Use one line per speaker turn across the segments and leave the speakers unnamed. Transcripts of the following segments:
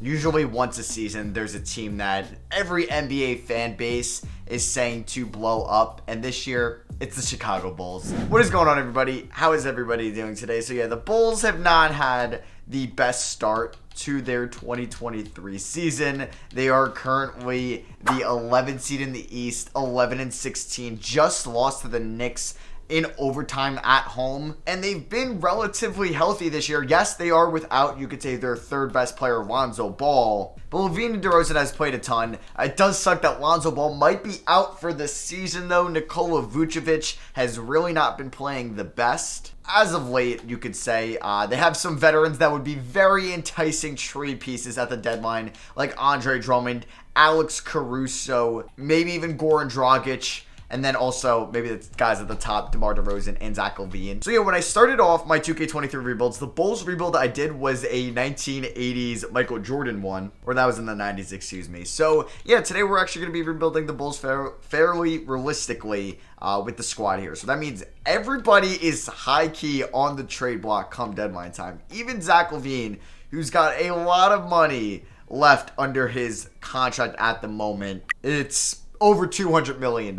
Usually once a season, there's a team that every NBA fan base is saying to blow up. And this year, it's the Chicago Bulls. What is going on, everybody? How is everybody doing today? So yeah, the Bulls have not had the best start to their 2023 season. They are currently the 11th seed in the East, 11-16, just lost to the Knicks in overtime at home, and they've been relatively healthy this year. Yes, they are without, you could say, their third best player, Lonzo Ball, but LaVine DeRozan has played a ton. It does suck that Lonzo Ball might be out for the season, though. Nikola Vucevic has really not been playing the best as of late, you could say. They have some veterans that would be very enticing trade pieces at the deadline, like Andre Drummond, Alex Caruso, maybe even Goran Dragic. And then also, maybe the guys at the top, DeMar DeRozan and Zach LaVine. So yeah, when I started off my 2K23 rebuilds, the Bulls rebuild I did was a 1980s Michael Jordan one. Or that was in the 90s, excuse me. So yeah, today we're actually going to be rebuilding the Bulls fairly realistically with the squad here. So that means everybody is high-key on the trade block come deadline time. Even Zach LaVine, who's got a lot of money left under his contract at the moment. It's over $200 million.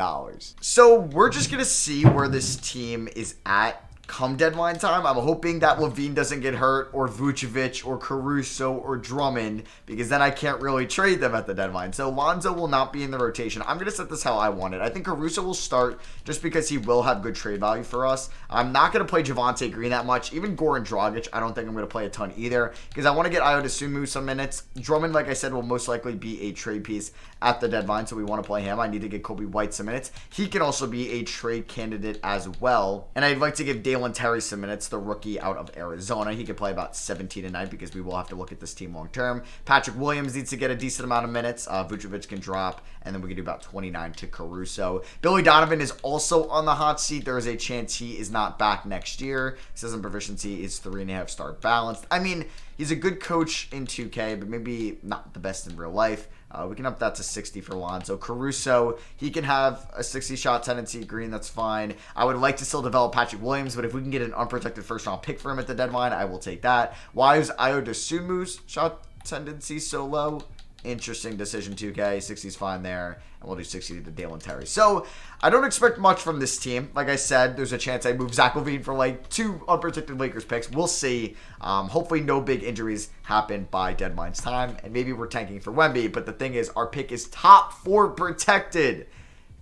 So we're just going to see where this team is at come deadline time. I'm hoping that LaVine doesn't get hurt, or Vucevic, or Caruso, or Drummond, because then I can't really trade them at the deadline. So Lonzo will not be in the rotation. I'm going to set this how I want it. I think Caruso will start just because he will have good trade value for us. I'm not going to play Javonte Green that much. Even Goran Dragic, I don't think I'm going to play a ton either, because I want to get Ayo Dosunmu some minutes. Drummond, like I said, will most likely be a trade piece at the deadline, so we want to play him. I need to get Kobe White some minutes. He can also be a trade candidate as well. And I'd like to give Dalen Terry some minutes, the rookie out of Arizona. He could play about 17 a night because we will have to look at this team long term. Patrick Williams needs to get a decent amount of minutes. Vucevic can drop, and then we can do about 29 to Caruso. Billy Donovan is also on the hot seat. There is a chance he is not back next year. Season proficiency is 3.5 star balanced. I mean, he's a good coach in 2K, but maybe not the best in real life. We can up that to 60 for Lonzo. Caruso, he can have a 60-shot tendency. Green, that's fine. I would like to still develop Patrick Williams, but if we can get an unprotected first-round pick for him at the deadline, I will take that. Why is Ayo Dosunmu's shot tendency so low? Interesting decision, 2K. 60 is fine there, and we'll do 60 to Dalen Terry. So I don't expect much from this team. Like I said, there's a chance I move Zach LaVine for like 2 unprotected Lakers picks. We'll see. Hopefully no big injuries happen by deadline's time, and maybe we're tanking for Wemby. But the thing is, our pick is top 4 protected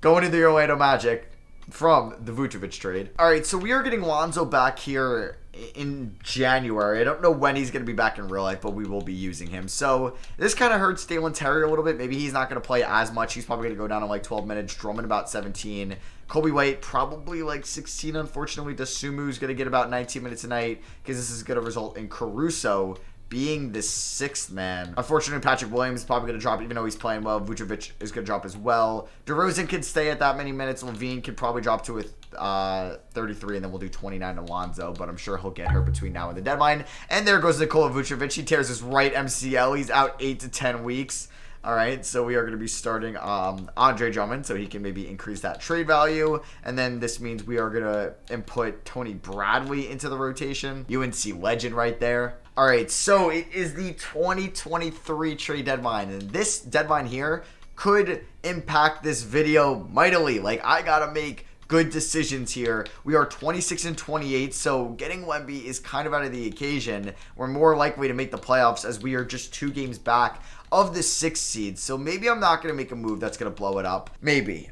going into the Orlando Magic from the Vucevic trade. All right, so we are getting Lonzo back here in January. I don't know when he's going to be back in real life, but we will be using him. So this kind of hurts Dalen Terry a little bit. Maybe he's not going to play as much. He's probably going to go down to like 12 minutes. Drummond about 17. Kobe White probably like 16, unfortunately. Dosunmu's going to get about 19 minutes a night because this is going to result in Caruso being the 6th man. Unfortunately, Patrick Williams is probably going to drop, even though he's playing well. Vucevic is going to drop as well. DeRozan could stay at that many minutes. LaVine could probably drop to a 33, and then we'll do 29 to Lonzo, but I'm sure he'll get hurt between now and the deadline. And there goes Nikola Vucevic. He tears his right MCL. He's out 8 to 10 weeks. All right, so we are going to be starting Andre Drummond, so he can maybe increase that trade value. And then this means we are going to input Tony Bradley into the rotation. UNC legend right there. All right, so it is the 2023 trade deadline, and this deadline here could impact this video mightily. Like, I got to make good decisions here. We are 26-28, so getting Wemby is kind of out of the occasion. We're more likely to make the playoffs as we are just 2 games back of the 6th seed. So maybe I'm not going to make a move that's going to blow it up. Maybe.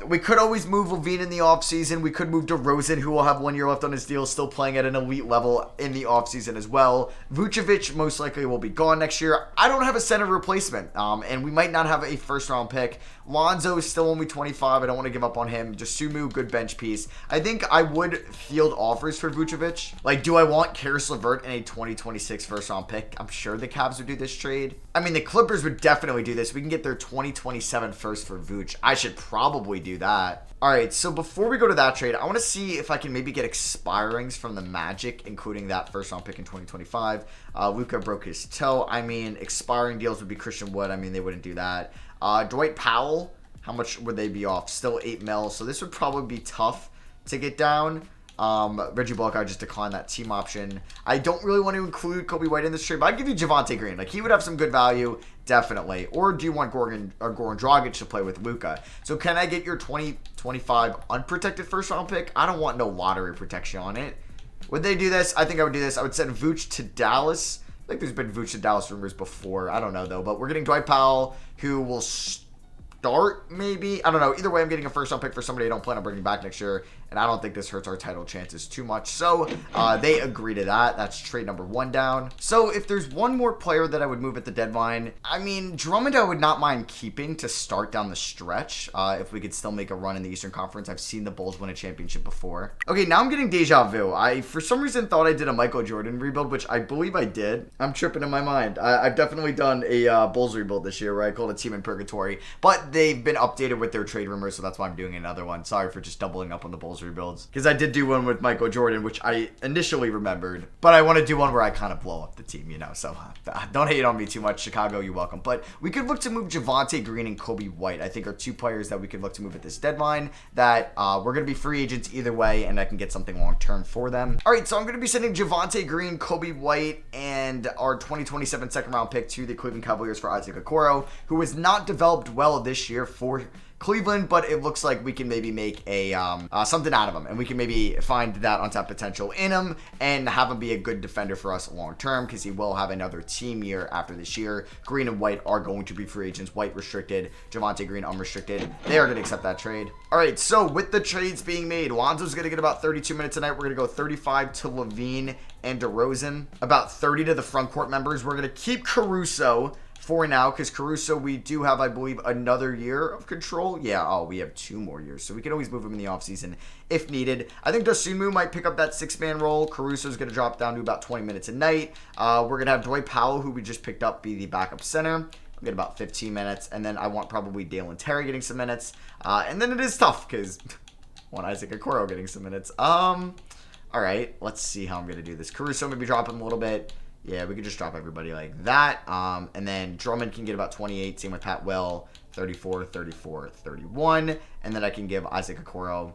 We could always move LaVine in the offseason. We could move DeRozan, who will have 1 year left on his deal, still playing at an elite level in the offseason as well. Vucevic most likely will be gone next year. I don't have a center replacement, and we might not have a first-round pick. Lonzo is still only 25. I don't want to give up on him. Dosunmu, good bench piece. I think I would field offers for Vucevic. Like, do I want Karis LeVert in a 2026 first-round pick? I'm sure the Cavs would do this trade. I mean, the Clippers would definitely do this. We can get their 2027 first for Vooch. I should probably do that. All right, so before we go to that trade, I want to see if I can maybe get expirings from the Magic, including that first-round pick in 2025. Luka broke his toe. I mean, expiring deals would be Christian Wood. I mean, they wouldn't do that. Dwight Powell, how much would they be off? Still $8 million, so this would probably be tough to get down. Reggie Bullock, I just declined that team option. I don't really want to include Kobe White in this trade, but I'd give you Javonte Green. Like, he would have some good value, definitely. Or do you want Goran Dragic to play with Luka? So can I get your 2025 unprotected first-round pick? I don't want no lottery protection on it. Would they do this? I think I would do this. I would send Vooch to Dallas. I think there's been Vooch to Dallas rumors before. I don't know, though. But we're getting Dwight Powell, who will start, maybe. I don't know. Either way, I'm getting a first-round pick for somebody I don't plan on bringing back next year. And I don't think this hurts our title chances too much. So they agree to that. That's trade number 1 down. So if there's one more player that I would move at the deadline, I mean, Drummond I would not mind keeping to start down the stretch. If we could still make a run in the Eastern Conference. I've seen the Bulls win a championship before. Okay, now I'm getting deja vu. I, for some reason, thought I did a Michael Jordan rebuild, which I believe I did. I'm tripping in my mind. I've definitely done a Bulls rebuild this year where I called a team in purgatory. But they've been updated with their trade rumors, so that's why I'm doing another one. Sorry for just doubling up on the Bulls rebuilds, because I did do one with Michael Jordan, which I initially remembered, but I want to do one where I kind of blow up the team, you know, so don't hate on me too much. Chicago, you're welcome. But we could look to move Javonte Green and Kobe White. I think are 2 players that we could look to move at this deadline that we're going to be free agents either way, and I can get something long-term for them. All right, so I'm going to be sending Javonte Green, Kobe White, and our 2027 second-round pick to the Cleveland Cavaliers for Isaac Okoro, who has not developed well this year for Cleveland, but it looks like we can maybe make a something out of him, and we can maybe find that untapped potential in him and have him be a good defender for us long term, because he will have another team year after this year. Green and White are going to be free agents. White restricted, Javonte Green unrestricted. They are going to accept that trade. All right, so with the trades being made, Lonzo's going to get about 32 minutes tonight. We're going to go 35 to LaVine and DeRozan, about 30 to the front court members. We're going to keep Caruso for now, because Caruso, we do have, I believe, another year of control. Yeah, oh, we have 2 more years, so we can always move him in the offseason if needed. I think Dosunmu might pick up that 6-man role. Caruso's going to drop down to about 20 minutes a night. We're going to have Dwight Powell, who we just picked up, be the backup center. We'll get about 15 minutes, and then I want probably Dalen Terry getting some minutes. And then it is tough, because I want Isaac Okoro getting some minutes. All right, let's see how I'm going to do this. Caruso maybe drop him a little bit. Yeah, we could just drop everybody like that. And then Drummond can get about 28. Same with Pat Will, 34, 34, 31. And then I can give Isaac Okoro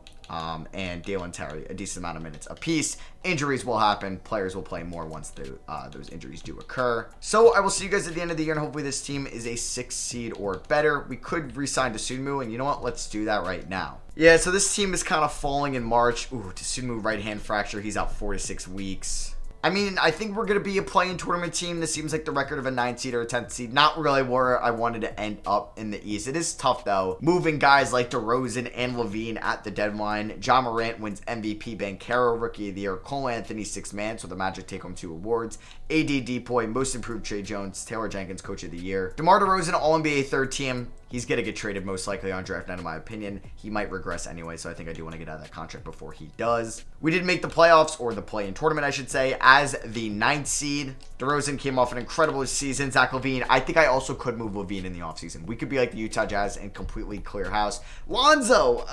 and Dalen Terry a decent amount of minutes apiece. Injuries will happen. Players will play more once those injuries do occur. So I will see you guys at the end of the year, and hopefully this team is a 6 seed or better. We could re-sign Dosunmu, and you know what? Let's do that right now. Yeah, so this team is kind of falling in March. Ooh, Dosunmu right hand fracture. He's out 4 to 6 weeks. I mean, I think we're going to be a play-in tournament team. This seems like the record of a 9 seed or a 10th seed. Not really where I wanted to end up in the East. It is tough, though, moving guys like DeRozan and LaVine at the deadline. Ja Morant wins MVP, Banchero Rookie of the Year, Cole Anthony 6th Man, so the Magic take home 2 awards. AD Depoy, Most Improved Trey Jones, Taylor Jenkins Coach of the Year. DeMar DeRozan, All-NBA 3rd team. He's going to get traded most likely on draft night, in my opinion. He might regress anyway, so I think I do want to get out of that contract before he does. We did make the playoffs, or the play-in tournament, I should say, as the 9th seed. DeRozan came off an incredible season. Zach LaVine, I think I also could move LaVine in the offseason. We could be like the Utah Jazz and completely clear house. Lonzo,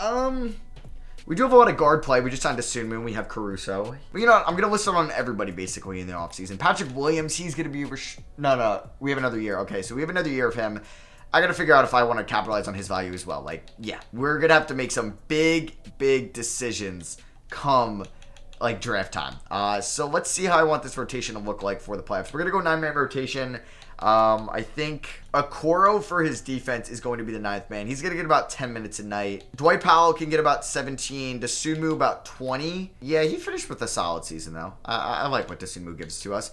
we do have a lot of guard play. We just signed Dosunmu. We have Caruso. But you know what? I'm going to list it on everybody basically in the offseason. Patrick Williams, he's going to be... No, we have another year. Okay, so we have another year of him. I got to figure out if I want to capitalize on his value as well. Like, yeah, we're going to have to make some big decisions come, like, draft time. So let's see how I want this rotation to look like for the playoffs. We're going to go 9-man rotation. I think Okoro for his defense is going to be the 9th man. He's going to get about 10 minutes a night. Dwight Powell can get about 17. Dosunmu about 20. Yeah, he finished with a solid season, though. I like what Dosunmu gives to us.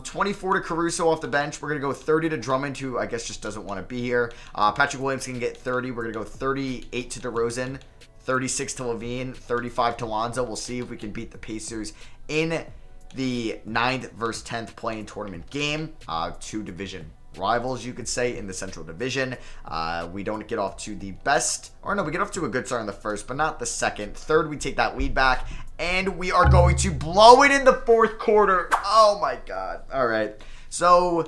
24 to Caruso off the bench. We're going to go 30 to Drummond, who I guess just doesn't want to be here. Patrick Williams can get 30. We're going to go 38 to DeRozan. 36 to LaVine. 35 to Lonzo. We'll see if we can beat the Pacers in the 9th versus 10th play-in tournament game. 2 division rivals, you could say, in the Central Division. We don't get off to the best, or no, we get off to a good start in the first, but not the second. Third, we take that lead back, and we are going to blow it in the 4th quarter. Oh my God. All right. So,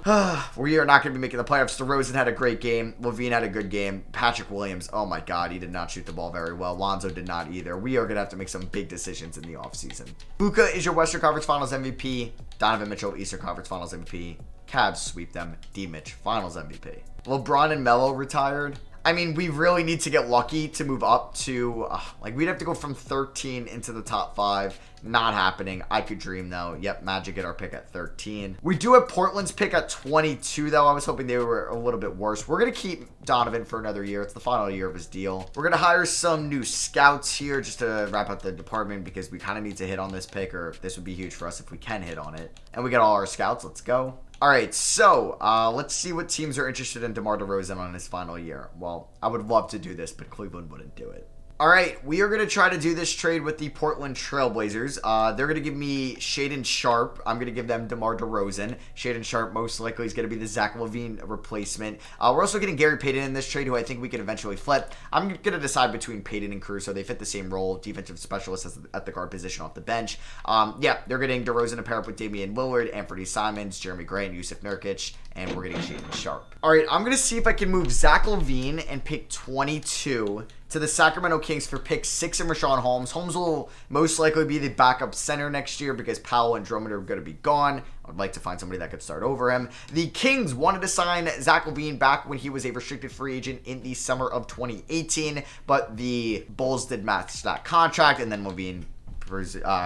we are not going to be making the playoffs. DeRozan had a great game. LaVine had a good game. Patrick Williams, oh my God, he did not shoot the ball very well. Lonzo did not either. We are going to have to make some big decisions in the offseason. Luka is your Western Conference Finals MVP. Donovan Mitchell, Eastern Conference Finals MVP. Cavs sweep them. D. Mitch, Finals MVP. LeBron and Melo retired. I mean, we really need to get lucky to move up to, like, we'd have to go from 13 into the top 5. Not happening. I could dream, though. Yep, Magic get our pick at 13. We do have Portland's pick at 22, though. I was hoping they were a little bit worse. We're going to keep Donovan for another year. It's the final year of his deal. We're going to hire some new scouts here just to wrap up the department because we kind of need to hit on this pick, or this would be huge for us if we can hit on it. And we got all our scouts. Let's go. All right, so let's see what teams are interested in DeMar DeRozan on his final year. Well, I would love to do this, but Cleveland wouldn't do it. All right, we are going to try to do this trade with the Portland Trailblazers. They're going to give me Shaedon Sharpe. I'm going to give them DeMar DeRozan. Shaedon Sharpe most likely is going to be the Zach LaVine replacement. We're also getting Gary Payton in this trade, who I think we could eventually flip. I'm going to decide between Payton and Caruso. They fit the same role, defensive specialist at the guard position off the bench. Yeah, they're getting DeRozan to pair up with Damian Lillard, Anthony Simons, Jeremy Grant, Yusuf Nurkic, and we're getting Shaedon Sharpe. All right, I'm going to see if I can move Zach LaVine and pick 22 to the Sacramento Kings for pick 6 and Rashawn Holmes. Holmes will most likely be the backup center next year because Powell and Drummond are going to be gone. I would like to find somebody that could start over him. The Kings wanted to sign Zach LaVine back when he was a restricted free agent in the summer of 2018, but the Bulls did match that contract, and then LaVine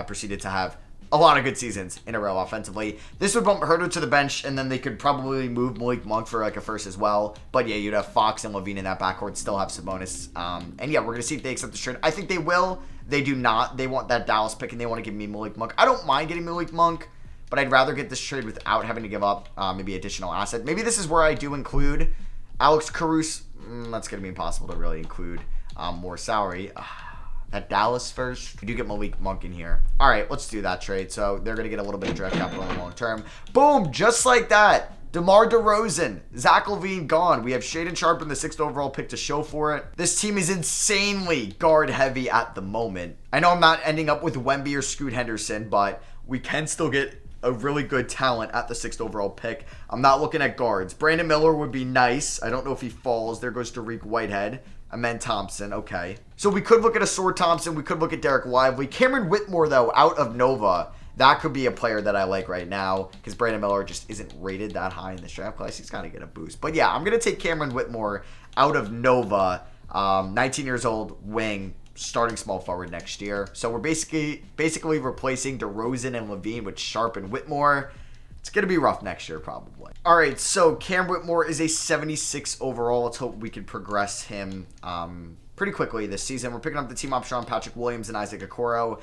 proceeded to have a lot of good seasons in a row offensively. This would bump Herter to the bench, and then they could probably move Malik Monk for like a first as well. But yeah, you'd have Fox and LaVine in that backcourt, still have Sabonis. And yeah, we're going to see if they accept the trade. I think they will. They do not. They want that Dallas pick, and they want to give me Malik Monk. I don't mind getting Malik Monk, but I'd rather get this trade without having to give up maybe additional asset. Maybe this is where I do include Alex Caruso. That's going to be impossible to really include more salary. At Dallas first. We do get Malik Monk in here. All right, let's do that trade. So they're going to get a little bit of draft capital in the long term. Boom, just like that. DeMar DeRozan, Zach LaVine gone. We have Shaedon Sharpe in the 6th overall pick to show for it. This team is insanely guard heavy at the moment. I know I'm not ending up with Wemby or Scoot Henderson, but we can still get a really good talent at the 6th overall pick. I'm not looking at guards. Brandon Miller would be nice. I don't know if he falls. There goes Tariq Whitehead. Amen Thompson, okay. So we could look at a Sword Thompson. We could look at Derek Lively. Cameron Whitmore, though, out of Nova. That could be a player that I like right now because Brandon Miller just isn't rated that high in this draft class. He's got to get a boost. But yeah, I'm going to take Cameron Whitmore out of Nova. 19 years old, wing, starting small forward next year. So we're basically replacing DeRozan and LaVine with Sharpe and Whitmore. It's going to be rough next year, probably. All right, so Cam Whitmore is a 76 overall. Let's hope we can progress him pretty quickly this season. We're picking up the team option on Patrick Williams and Isaac Okoro.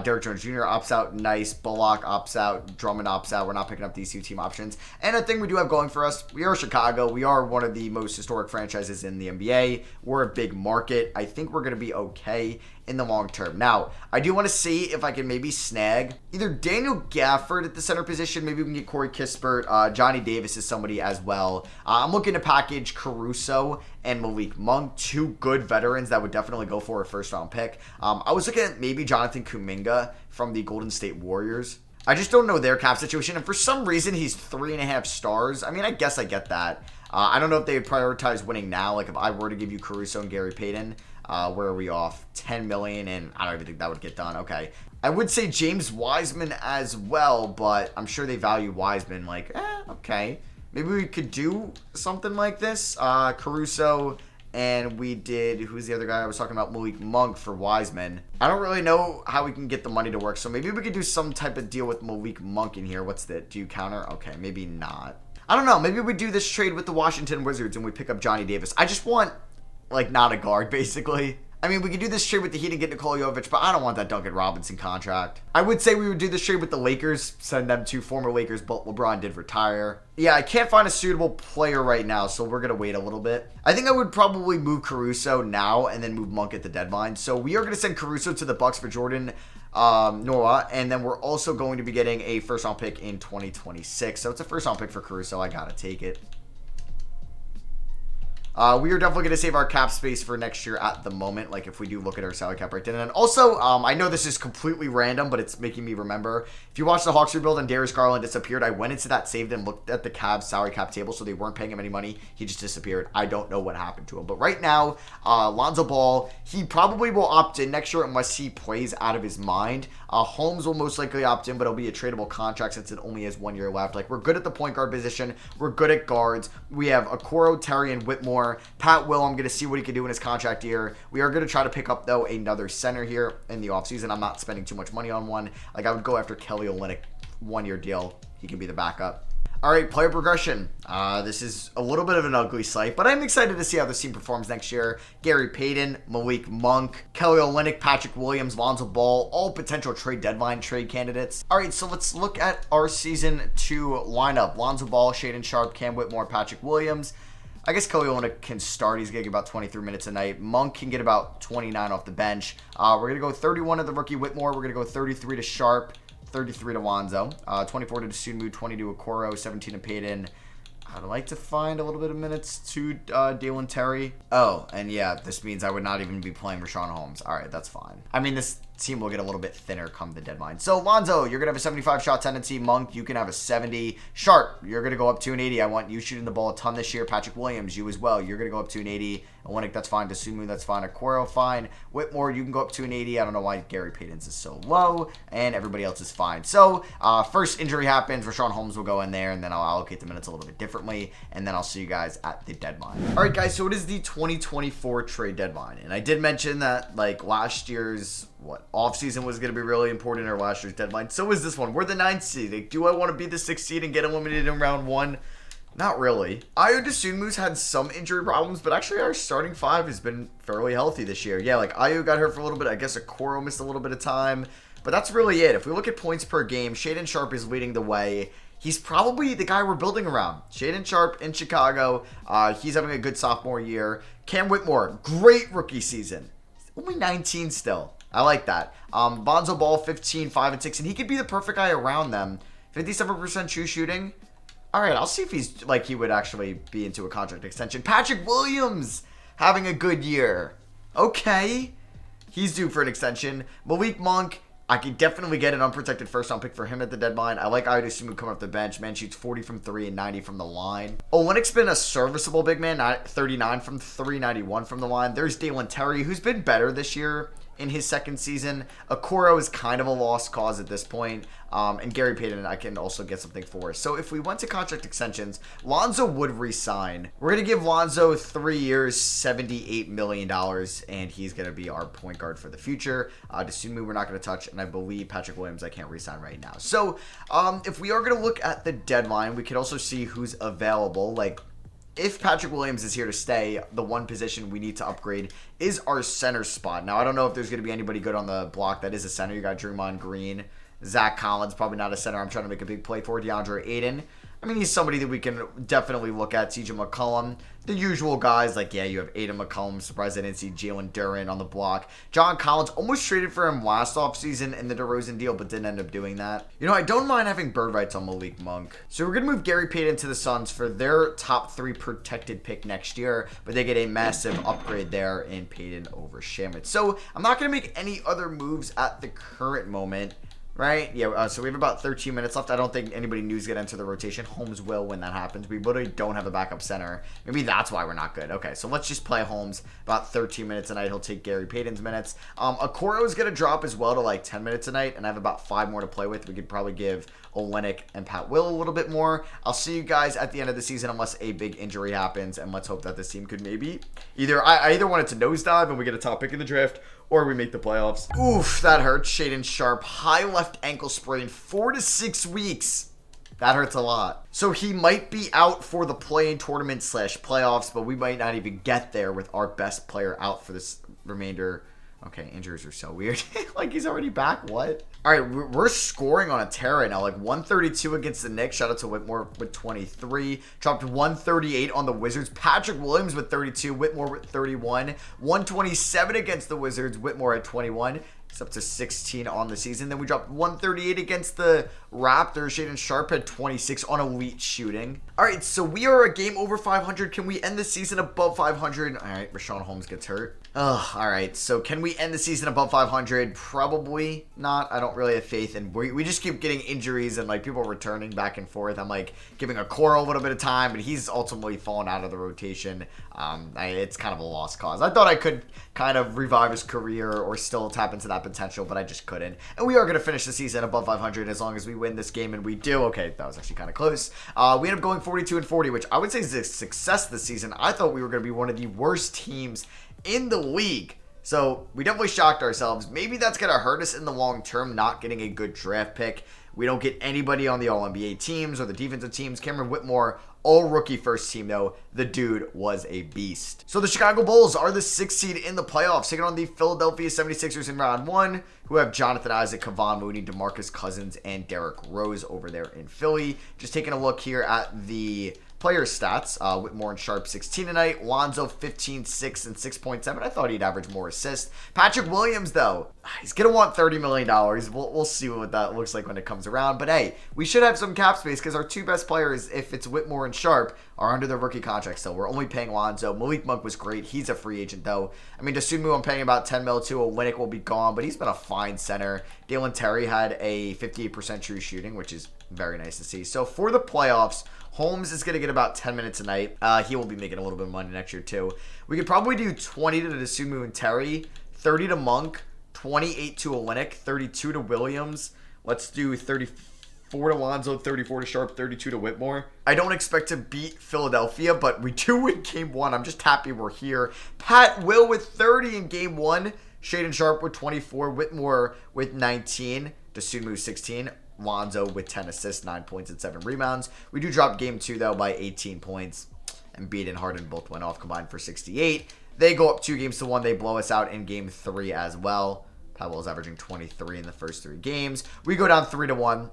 Derek Jones Jr. opts out. Nice. Bullock opts out. Drummond opts out. We're not picking up these 2 team options. And a thing we do have going for us, we are Chicago. We are one of the most historic franchises in the NBA. We're a big market. I think we're going to be okay in the long term. Now, I do want to see if I can maybe snag either Daniel Gafford at the center position. Maybe we can get Corey Kispert. Johnny Davis is somebody as well. I'm looking to package Caruso and Malik Monk, 2 good veterans that would definitely go for a first-round pick. I was looking at maybe Jonathan Kuminga from the Golden State Warriors. I just don't know their cap situation, and for some reason, he's 3.5 stars. I mean, I guess I get that. I don't know if they would prioritize winning now. Like, if I were to give you Caruso and Gary Payton, where are we off? 10 million, and I don't even think that would get done. Okay. I would say James Wiseman as well, but I'm sure they value Wiseman. Like, okay. Maybe we could do something like this. Caruso, and we did, who's the other guy I was talking about? Malik Monk for Wiseman. I don't really know how we can get the money to work, so maybe we could do some type of deal with Malik Monk in here. What's that? Do you counter? Okay, maybe not. I don't know. Maybe we do this trade with the Washington Wizards and we pick up Johnny Davis. I just want, like, not a guard, basically. I mean, we could do this trade with the Heat and get Nikola Jovic, but I don't want that Duncan Robinson contract. I would say we would do this trade with the Lakers, send them 2 former Lakers, but LeBron did retire. Yeah, I can't find a suitable player right now, so we're going to wait a little bit. I think I would probably move Caruso now and then move Monk at the deadline. So we are going to send Caruso to the Bucks for Jordan Noah, and then we're also going to be getting a first-round pick in 2026. So it's a first-round pick for Caruso. I got to take it. We are definitely going to save our cap space for next year at the moment, like if we do look at our salary cap right then. And also, I know this is completely random, but it's making me remember. If you watch the Hawks rebuild and Darius Garland disappeared, I went into that saved and looked at the Cavs salary cap table, so they weren't paying him any money. He just disappeared. I don't know what happened to him. But right now, Lonzo Ball, he probably will opt in next year unless he plays out of his mind. Holmes will most likely opt in, but it'll be a tradable contract since it only has 1 year left. Like, we're good at the point guard position. We're good at guards. We have Okoro, Terry, and Whitmore. Whitmore. Pat Will, I'm going to see what he can do in his contract year. We are going to try to pick up, though, another center here in the offseason. I'm not spending too much money on one. Like, I would go after Kelly Olynyk, 1-year deal. He can be the backup. All right, player progression. This is a little bit of an ugly sight, but I'm excited to see how this team performs next year. Gary Payton, Malik Monk, Kelly Olynyk, Patrick Williams, Lonzo Ball, all potential trade deadline trade candidates. All right, so let's look at our Season 2 lineup. Lonzo Ball, Shaedon Sharpe, Cam Whitmore, Patrick Williams. I guess Kelly Olynyk can start. He's going to get about 23 minutes a night. Monk can get about 29 off the bench. We're going to go 31 to the rookie Whitmore. We're going to go 33 to Sharpe. 33 to Lonzo, 24 to Sunmu, 20 to Okoro, 17 to Payton. I'd like to find a little bit of minutes to Dalen Terry. Oh, and yeah, this means I would not even be playing Rashawn Holmes. All right, that's fine. I mean, this team will get a little bit thinner come the deadline. So, Lonzo, you're going to have a 75 shot tendency. Monk, you can have a 70. Sharpe, you're going to go up to an 80. I want you shooting the ball a ton this year. Patrick Williams, you as well. You're going to go up to an 80. Olynyk, that's fine. Sumu, that's fine. Okoro, fine. Whitmore, you can go up to an 80. I don't know why Gary Payton's is so low. And everybody else is fine. So, first injury happens. Rashawn Holmes will go in there, and then I'll allocate the minutes a little bit differently. And then I'll see you guys at the deadline. All right, guys, so it is the 2024 trade deadline. And I did mention that, like, last year's offseason was going to be really important, or last year's deadline. So is this one. We're the 9th seed. Like, do I want to be the 6th seed and get eliminated in round 1? Not really. Ayo Dosunmu's had some injury problems, but actually our starting 5 has been fairly healthy this year. Yeah, like Ayo got hurt for a little bit. I guess Okoro missed a little bit of time. But that's really it. If we look at points per game, Shaedon Sharpe is leading the way. He's probably the guy we're building around. Shaedon Sharpe in Chicago. He's having a good sophomore year. Cam Whitmore, great rookie season. Only 19 still. I like that. Lonzo Ball, 15, 5, and 6, and he could be the perfect guy around them. 57% true shooting. All right, I'll see if he's like he would actually be into a contract extension. Patrick Williams having a good year. Okay, he's due for an extension. Malik Monk, I could definitely get an unprotected first-round pick for him at the deadline. I like Ayo Dosunmu coming off the bench. Man shoots 40 from 3 and 90 from the line. Olynyk's been a serviceable big man, 39 from 3, 91 from the line. There's Dalen Terry, who's been better this year in his second season. Okoro is kind of a lost cause at this point. And Gary Payton, I can also get something for. So if we went to contract extensions, Lonzo would re-sign. We're going to give Lonzo 3 years, $78 million, and he's going to be our point guard for the future. Dosunmu, we're not going to touch, and I believe Patrick Williams, I can't re-sign right now. So if we are going to look at the deadline, we could also see who's available. Like, if Patrick Williams is here to stay, the one position we need to upgrade is our center spot. Now, I don't know if there's going to be anybody good on the block that is a center. You got Draymond Green, Zach Collins, probably not a center. I'm trying to make a big play for DeAndre Ayton. I mean, he's somebody that we can definitely look at. CJ McCollum, the usual guys. Like, yeah, you have Ayton McCollum. Surprised I didn't see Jalen Duren on the block. John Collins, almost traded for him last offseason in the DeRozan deal, but didn't end up doing that. You know, I don't mind having bird rights on Malik Monk. So we're going to move Gary Payton to the Suns for their top 3 protected pick next year, but they get a massive upgrade there in Payton over Shamet. So I'm not going to make any other moves at the current moment. Right? Yeah, so we have about 13 minutes left. I don't think anybody new is going to enter the rotation. Holmes will when that happens. We literally don't have a backup center. Maybe that's why we're not good. Okay, so let's just play Holmes about 13 minutes a night. He'll take Gary Payton's minutes. Okoro is going to drop as well to like 10 minutes a night, and I have about 5 more to play with. We could probably give Olynyk and Pat Will a little bit more. I'll see you guys at the end of the season unless a big injury happens, and let's hope that this team could maybe I either want it to nosedive and we get a top pick in the draft, or we make the playoffs. Oof, that hurts. Shaedon Sharpe, high left ankle sprain, 4 to 6 weeks. That hurts a lot. So he might be out for the play-in tournament / playoffs, but we might not even get there with our best player out for this remainder. Okay, injuries are so weird. Like, he's already back. What? All right, we're scoring on a tear right now. Like, 132 against the Knicks. Shout out to Whitmore with 23. Dropped 138 on the Wizards. Patrick Williams with 32. Whitmore with 31. 127 against the Wizards. Whitmore at 21. It's up to 16 on the season. Then we dropped 138 against the Raptors. Shaedon Sharpe had 26 on elite shooting. All right, so we are a game over 500. Can we end the season above 500? All right, Rashawn Holmes gets hurt. Ugh, all right, so can we end the season above 500? Probably not. I don't really have faith, and we just keep getting injuries and like people returning back and forth. I'm like giving Okoro a little bit of time, but he's ultimately fallen out of the rotation. It's kind of a lost cause. I thought I could kind of revive his career or still tap into that potential, but I just couldn't. And we are going to finish the season above 500 as long as we win this game, and we do. Okay, that was actually kind of close. We end up going 42, and 40, which I would say is a success this season. I thought we were going to be one of the worst teams in the league. So we definitely shocked ourselves. Maybe that's going to hurt us in the long term, not getting a good draft pick. We don't get anybody on the All-NBA teams or the defensive teams. Cameron Whitmore, all-rookie first team, though. The dude was a beast. So the Chicago Bulls are the 6th seed in the playoffs, taking on the Philadelphia 76ers in round 1, who have Jonathan Isaac, Kevon Mooney, DeMarcus Cousins, and Derrick Rose over there in Philly. Just taking a look here at the player stats. Whitmore and Sharp 16 tonight. Lonzo 15, 6, and 6.7. I thought he'd average more assists. Patrick Williams, though, he's going to want $30 million. We'll see what that looks like when it comes around. But hey, we should have some cap space because our 2 best players, if it's Whitmore and Sharp, are under their rookie contract still. We're only paying Lonzo. Malik Monk was great. He's a free agent, though. I mean, Dosunmu, I'm paying about $10 million to. Olynyk will be gone, but he's been a fine center. Dalen Terry had a 58% true shooting, which is very nice to see. So for the playoffs, Holmes is going to get about 10 minutes a night. He will be making a little bit of money next year, too. We could probably do 20 to Dosunmu and Terry, 30 to Monk, 28 to Olynyk, 32 to Williams. Let's do 34 to Lonzo, 34 to Sharp, 32 to Whitmore. I don't expect to beat Philadelphia, but we do win game 1. I'm just happy we're here. Pat Will with 30 in game 1. Shaedon Sharp with 24. Whitmore with 19. Dosunmu 16. Lonzo with 10 assists, 9 points, and 7 rebounds. We do drop game 2, though, by 18 points. Embiid and Harden both went off combined for 68. They go up 2 games to 1. They blow us out in game 3 as well. Powell is averaging 23 in the first 3 games. We go down 3-1.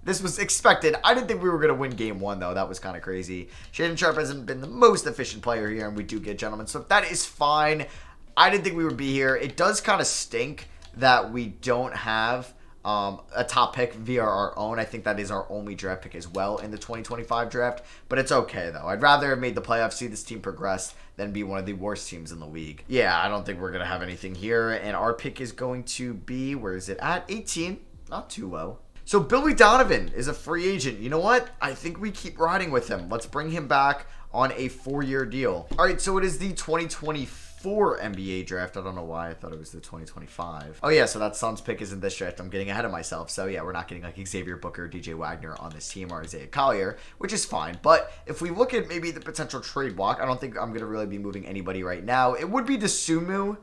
This was expected. I didn't think we were going to win game 1, though. That was kind of crazy. Shaedon Sharp hasn't been the most efficient player here, and we do get gentlemen. So that is fine. I didn't think we would be here. It does kind of stink that we don't have a top pick via our own. I think that is our only draft pick as well in the 2025 draft, but it's okay though. I'd rather have made the playoffs, see this team progress, than be one of the worst teams in the league. Yeah, I don't think we're going to have anything here, and our pick is going to be, where is it at? 18, not too low. So Billy Donovan is a free agent. You know what? I think we keep riding with him. Let's bring him back on a 4-year deal. All right, so it is the 2024 NBA draft. I don't know why I thought it was the 2025. Oh yeah, so that Suns pick is in this draft. I'm getting ahead of myself. So yeah, we're not getting like Xavier Booker, DJ Wagner on this team, or Isaiah Collier, which is fine. But if we look at maybe the potential trade block, I don't think I'm going to really be moving anybody right now. It would be Dosunmu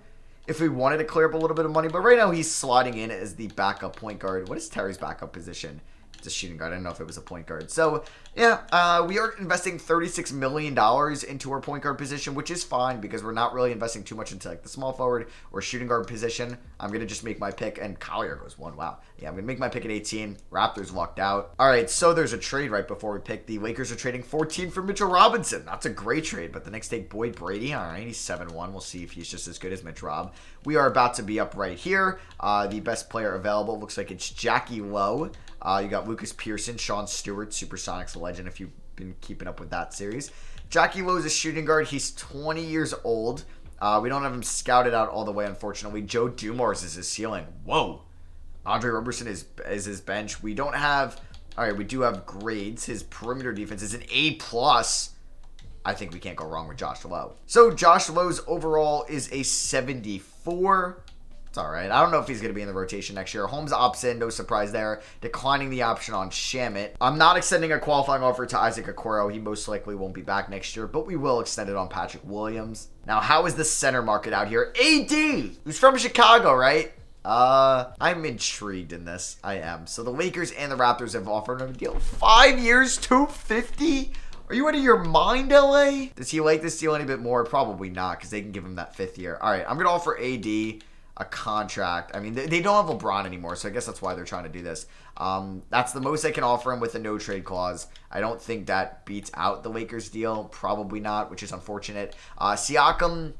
if we wanted to clear up a little bit of money, but right now he's sliding in as the backup point guard. What is Terry's backup position? It's a shooting guard. I didn't know if it was a point guard. So, yeah, we are investing $36 million into our point guard position, which is fine because we're not really investing too much into like the small forward or shooting guard position. I'm going to just make my pick, and Collier goes 1. Wow. Yeah, I'm going to make my pick at 18. Raptors locked out. All right, so there's a trade right before we pick. The Lakers are trading 14 for Mitchell Robinson. That's a great trade, but the Knicks take Boyd Brady. All right, he's 7-1. We'll see if he's just as good as Mitch Rob. We are about to be up right here. The best player available looks like it's Jackie Lowe. You got Lucas Pearson, Sean Stewart, Supersonics legend, if you've been keeping up with that series. Jackie Lowe is a shooting guard. He's 20 years old. We don't have him scouted out all the way, unfortunately. Joe Dumars is his ceiling. Whoa. Andre Roberson is his bench. We don't have... All right, we do have grades. His perimeter defense is an A+. I think we can't go wrong with Josh Lowe. So Josh Lowe's overall is a 74. It's all right. I don't know if he's going to be in the rotation next year. Holmes opts in. No surprise there. Declining the option on Shamit. I'm not extending a qualifying offer to Isaac Okoro. He most likely won't be back next year, but we will extend it on Patrick Williams. Now, how is the center market out here? AD, who's from Chicago, right? I'm intrigued in this. I am. So the Lakers and the Raptors have offered him a deal. 5 years, $250? Are you out of your mind, LA? Does he like this deal any bit more? Probably not, because they can give him that 5th year. All right, I'm going to offer AD a contract. I mean, they don't have LeBron anymore, so I guess that's why they're trying to do this. That's the most they can offer him with a no-trade clause. I don't think that beats out the Lakers deal. Probably not, which is unfortunate. Siakam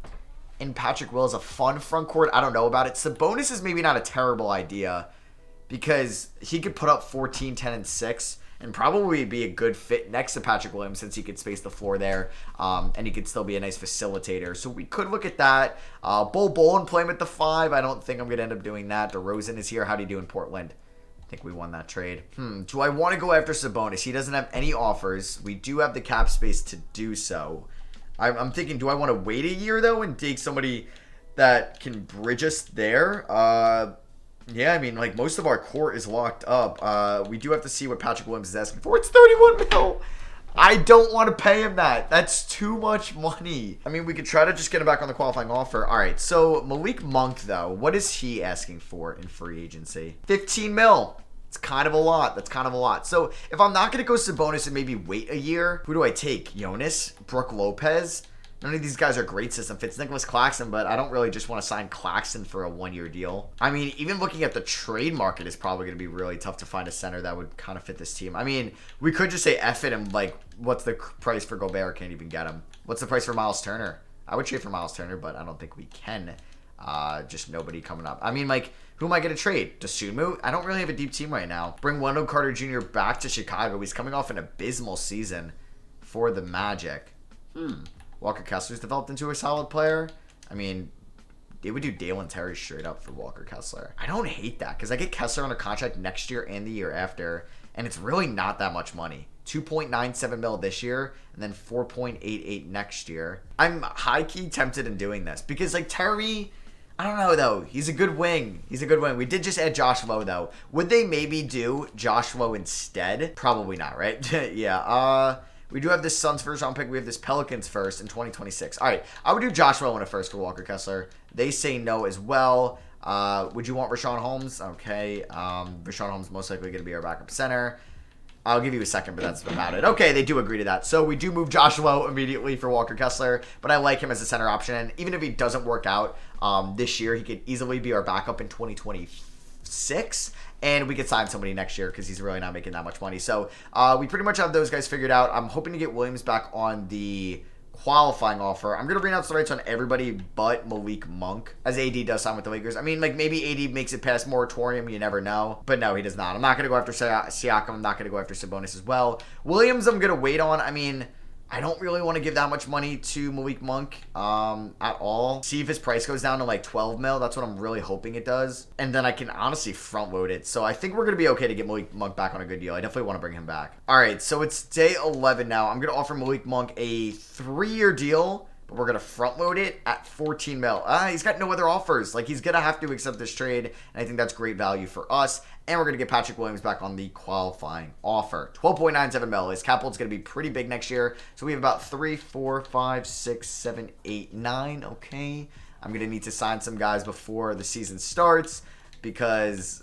and Patrick Will is a fun front court. I don't know about it. Sabonis is maybe not a terrible idea because he could put up 14, 10, and 6 and probably be a good fit next to Patrick Williams since he could space the floor there, and he could still be a nice facilitator. So we could look at that. Bol Bol and play him at the 5. I don't think I'm going to end up doing that. DeRozan is here. How do you do in Portland? I think we won that trade. Do I want to go after Sabonis? He doesn't have any offers. We do have the cap space to do so. I'm thinking, do I want to wait a year, though, and take somebody that can bridge us there? Yeah, I mean, like, most of our core is locked up. We do have to see what Patrick Williams is asking for. It's 31 mil. I don't want to pay him that. That's too much money. I mean, we could try to just get him back on the qualifying offer. All right, so Malik Monk, though, what is he asking for in free agency? 15 mil. It's kind of a lot. That's kind of a lot. So if I'm not going to go Sabonis and maybe wait a year, who do I take? Giannis? Brook Lopez? None of these guys are great system fits. Nicholas Claxton, but I don't really just want to sign Claxton for a one-year deal. I mean, even looking at the trade market is probably going to be really tough to find a center that would kind of fit this team. I mean, we could just say F it and, like, what's the price for Gobert? Can't even get him. What's the price for Miles Turner? I would trade for Miles Turner, but I don't think we can. Just nobody coming up. I mean, like, who am I going to trade? Dosunmu? I don't really have a deep team right now. Bring Wendell Carter Jr. back to Chicago. He's coming off an abysmal season for the Magic. Walker Kessler's developed into a solid player. I mean, they would do Dalen Terry straight up for Walker Kessler. I don't hate that because I get Kessler on a contract next year and the year after, and it's really not that much money. 2.97 mil this year and then 4.88 next year. I'm high-key tempted in doing this because, like, Terry, I don't know, though. He's a good wing. He's a good wing. We did just add Josh Lowe, though. Would they maybe do Josh Lowe instead? Probably not, right? Yeah, we do have this Suns first round pick. We have this Pelicans first in 2026. All right, I would do Josh Lowe in a first for Walker Kessler. They say no as well. Would you want Rashawn Holmes? Okay, Rashawn Holmes most likely going to be our backup center. I'll give you a second, but that's about it. Okay, they do agree to that. So we do move Josh Lowe immediately for Walker Kessler, but I like him as a center option. And even if he doesn't work out this year, he could easily be our backup in 2026. And we could sign somebody next year because he's really not making that much money. So we pretty much have those guys figured out. I'm hoping to get Williams back on the qualifying offer. I'm going to renounce the rights on everybody but Malik Monk, as AD does sign with the Lakers. I mean, like, maybe AD makes it past moratorium. You never know. But no, he does not. I'm not going to go after Siakam. I'm not going to go after Sabonis as well. Williams, I'm going to wait on. I mean, I don't really want to give that much money to Malik Monk at all. See if his price goes down to like 12 mil. That's what I'm really hoping it does. And then I can honestly front load it. So I think we're going to be okay to get Malik Monk back on a good deal. I definitely want to bring him back. All right, so it's day 11 now. I'm going to offer Malik Monk a 3-year deal, but we're going to front load it at 14 mil. He's got no other offers. Like, he's going to have to accept this trade, and I think that's great value for us. And we're going to get Patrick Williams back on the qualifying offer. 12.97 mil. His cap hold's going to be pretty big next year. So we have about 3, 4, 5, 6, 7, 8, 9. Okay. I'm going to need to sign some guys before the season starts because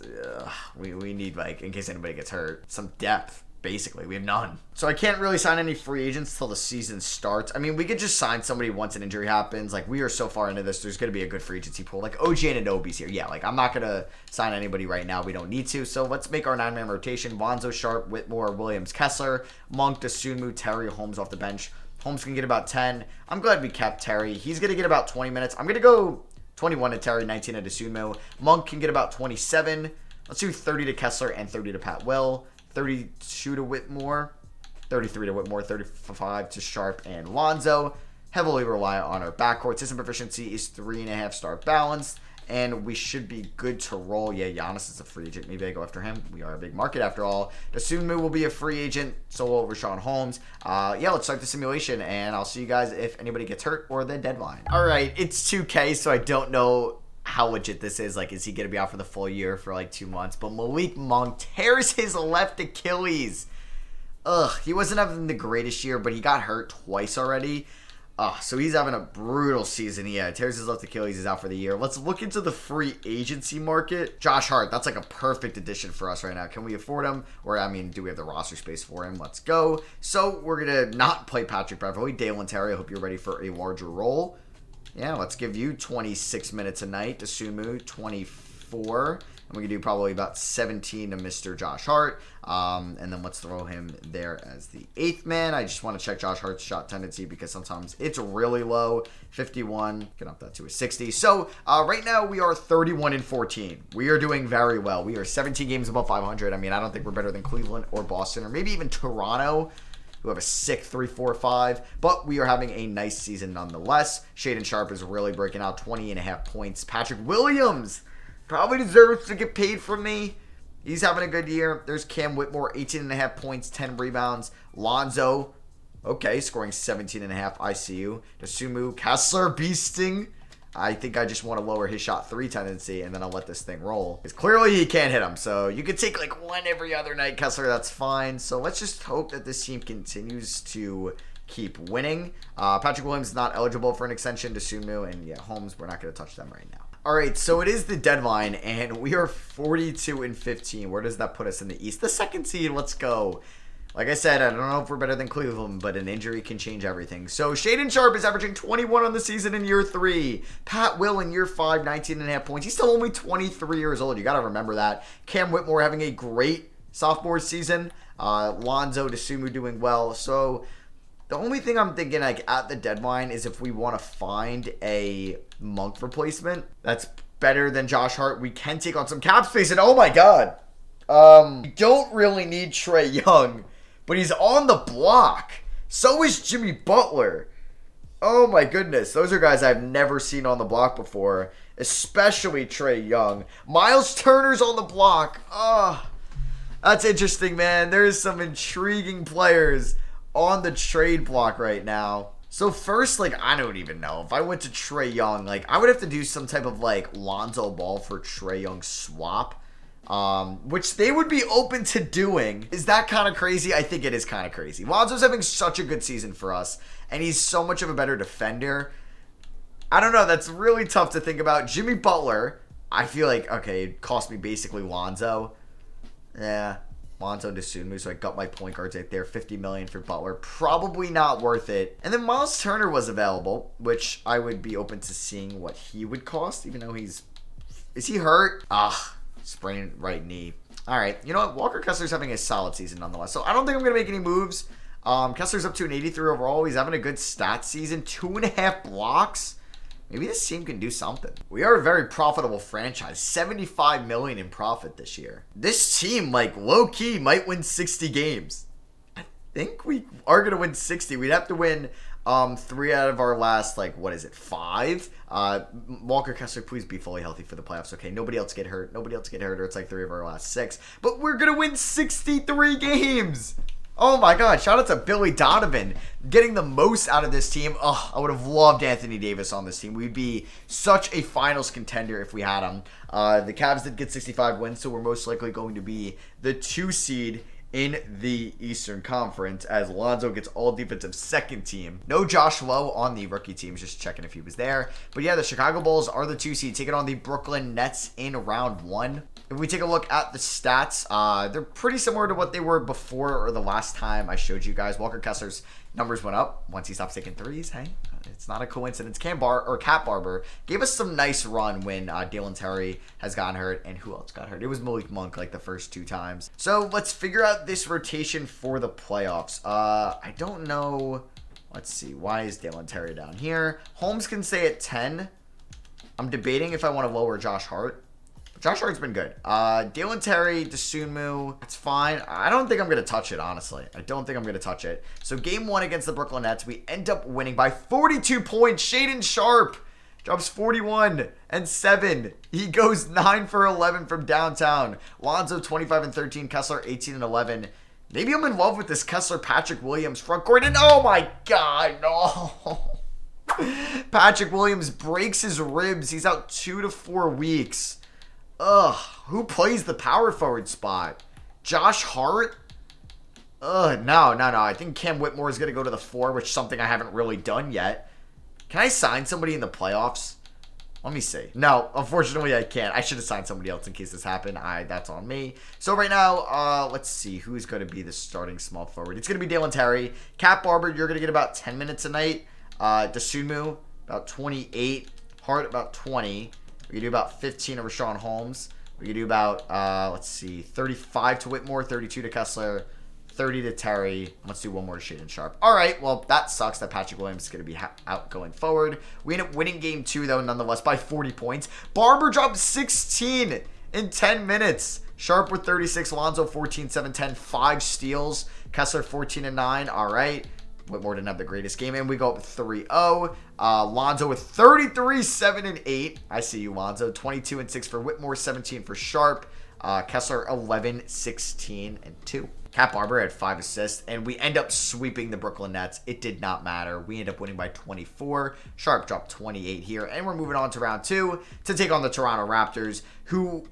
we need, like, in case anybody gets hurt, some depth. Basically, we have none. So I can't really sign any free agents till the season starts. I mean, we could just sign somebody once an injury happens. Like, we are so far into this, there's going to be a good free agency pool. Like, OG Anunoby's here. Yeah, like, I'm not going to sign anybody right now. We don't need to. So let's make our 9-man rotation. Lonzo, Sharp, Whitmore, Williams, Kessler, Monk, Dosunmu, Terry, Holmes off the bench. Holmes can get about 10. I'm glad we kept Terry. He's going to get about 20 minutes. I'm going to go 21 to Terry, 19 to Dosunmu. Monk can get about 27. Let's do 30 to Kessler and 30 to Pat Will. 32 to Whitmore, 33 to Whitmore, 35 to Sharp and Lonzo. Heavily reliant on our backcourt. System proficiency is 3.5 star balanced, and we should be good to roll. Yeah, Giannis is a free agent. Maybe I go after him. We are a big market after all. Dosunmu will be a free agent. So will Rashawn Holmes. Yeah, let's start the simulation, and I'll see you guys if anybody gets hurt or the deadline. All right, it's 2K, so I don't know how legit this is. Like, is he going to be out for the full year for like 2 months? But Malik Monk tears his left Achilles. He wasn't having the greatest year, but he got hurt twice already. So he's having a brutal season. Yeah, tears his left Achilles. He's out for the year. Let's look into the free agency market. Josh Hart, that's like a perfect addition for us right now. Can we afford him? Or, I mean, do we have the roster space for him? Let's go. So we're going to not play Patrick Beverley. Dalen Terry, I hope you're ready for a larger role. Yeah, let's give you 26 minutes a night. Dosunmu, 24. And we can do probably about 17 to Mr. Josh Hart. And then let's throw him there as the 8th man. I just want to check Josh Hart's shot tendency because sometimes it's really low. 51. Get up that to a 60. So right now we are 31-14. We are doing very well. We are 17 games above 500. I mean, I don't think we're better than Cleveland or Boston or maybe even Toronto, who have a sick 3-4-5, but we are having a nice season nonetheless. Shaedon Sharp is really breaking out, 20.5 points. Patrick Williams probably deserves to get paid from me. He's having a good year. There's Cam Whitmore, 18.5 points, 10 rebounds. Lonzo, okay, scoring 17.5 ICU. Dosunmu, Kessler beasting. I think I just want to lower his shot 3 tendency, and then I'll let this thing roll. Because clearly he can't hit him. So you could take like one every other night, Kessler. That's fine. So let's just hope that this team continues to keep winning. Patrick Williams is not eligible for an extension to Sumu. And yeah, Holmes, we're not going to touch them right now. All right, so it is the deadline, and we are 42-15. Where does that put us in the East? The 2nd seed, let's go. Like I said, I don't know if we're better than Cleveland, but an injury can change everything. So Shaedon Sharpe is averaging 21 on the season in year 3. Pat Will in year 5, 19.5 points. He's still only 23 years old. You got to remember that. Cam Whitmore having a great sophomore season. Lonzo DeSumo doing well. So the only thing I'm thinking like at the deadline is if we want to find a Monk replacement that's better than Josh Hart, we can take on some cap space. And oh my God, we don't really need Trae Young, but he's on the block. So is Jimmy Butler. Oh my goodness, those are guys I've never seen on the block before, especially Trae Young. Miles Turner's on the block. That's interesting, man. There's some intriguing players on the trade block right now. So first, like, I don't even know. If I went to Trae Young, like, I would have to do some type of, like, Lonzo Ball for Trae Young swap, which they would be open to doing. Is that kind of crazy? I think it is kind of crazy. Lonzo's having such a good season for us, and he's so much of a better defender. I don't know. That's really tough to think about. Jimmy Butler, I feel like, okay, it cost me basically Lonzo. Yeah. Lonzo DeSumo, so I got my point guards right there. $50 million for Butler. Probably not worth it. And then Miles Turner was available, which I would be open to seeing what he would cost, even though is he hurt? Sprained right knee. All right. You know what? Walker Kessler's having a solid season nonetheless. So I don't think I'm going to make any moves. Kessler's up to an 83 overall. He's having a good stat season. 2.5 blocks. Maybe this team can do something. We are a very profitable franchise. $75 million in profit this year. This team, like, low-key might win 60 games. I think we are going to win 60. We'd have to win 3 out of our last, like, what is it, 5? Walker Kessler, please be fully healthy for the playoffs. Okay, nobody else get hurt. Nobody else get hurt, or it's like 3 of our last 6. But we're going to win 63 games. Oh my God, shout out to Billy Donovan getting the most out of this team. Oh, I would have loved Anthony Davis on this team. We'd be such a finals contender if we had him. The Cavs did get 65 wins, so we're most likely going to be the 2 seed in the Eastern Conference as Lonzo gets all defensive second team. No Josh Lowe on the rookie teams, just checking if he was there. But yeah, the Chicago Bulls are the 2 seed, taking on the Brooklyn Nets in round 1. If we take a look at the stats, they're pretty similar to what they were before or the last time I showed you guys. Walker Kessler's numbers went up once he stopped taking threes. Hey, it's not a coincidence. Cat Barber gave us some nice run when Dalen Terry has gotten hurt. And who else got hurt? It was Malik Monk like the first 2 times. So let's figure out this rotation for the playoffs. I don't know. Let's see. Why is Dalen Terry down here? Holmes can stay at 10. I'm debating if I want to lower Josh Hart. Josh Hart's been good. Dalen Terry, DeSumo, that's fine. I don't think I'm going to touch it, honestly. I don't think I'm going to touch it. So game 1 against the Brooklyn Nets, we end up winning by 42 points. Shaedon Sharpe drops 41 and 7. He goes 9 for 11 from downtown. Lonzo 25 and 13. Kessler 18 and 11. Maybe I'm in love with this Kessler Patrick Williams front court. And oh my God, no. Patrick Williams breaks his ribs. He's out 2 to 4 weeks. Ugh, who plays the power forward spot? Josh Hart? Ugh, no. I think Cam Whitmore is going to go to the 4, which is something I haven't really done yet. Can I sign somebody in the playoffs? Let me see. No, unfortunately I can't. I should have signed somebody else in case this happened. That's on me. So right now, let's see who's going to be the starting small forward. It's going to be Dalen Terry. Cat Barber, you're going to get about 10 minutes a night. DeSumo, about 28. Hart, about 20. We can do about 15 of Rashawn Holmes. We can do about, let's see, 35 to Whitmore, 32 to Kessler, 30 to Terry. Let's do one more to Shaedon Sharpe. All right, well, that sucks that Patrick Williams is going to be out going forward. We end up winning game 2, though, nonetheless, by 40 points. Barber dropped 16 in 10 minutes. Sharpe with 36, Lonzo 14, 7, 10, 5 steals. Kessler 14 and 9. All right. Whitmore didn't have the greatest game, and we go up 3-0. Lonzo with 33, 7, and 8. I see you, Lonzo. 22 and 6 for Whitmore, 17 for Sharpe. Kessler 11, 16, and 2. Cat Barber had 5 assists, and we end up sweeping the Brooklyn Nets. It did not matter. We end up winning by 24. Sharp dropped 28 here, and we're moving on to round 2 to take on the Toronto Raptors, who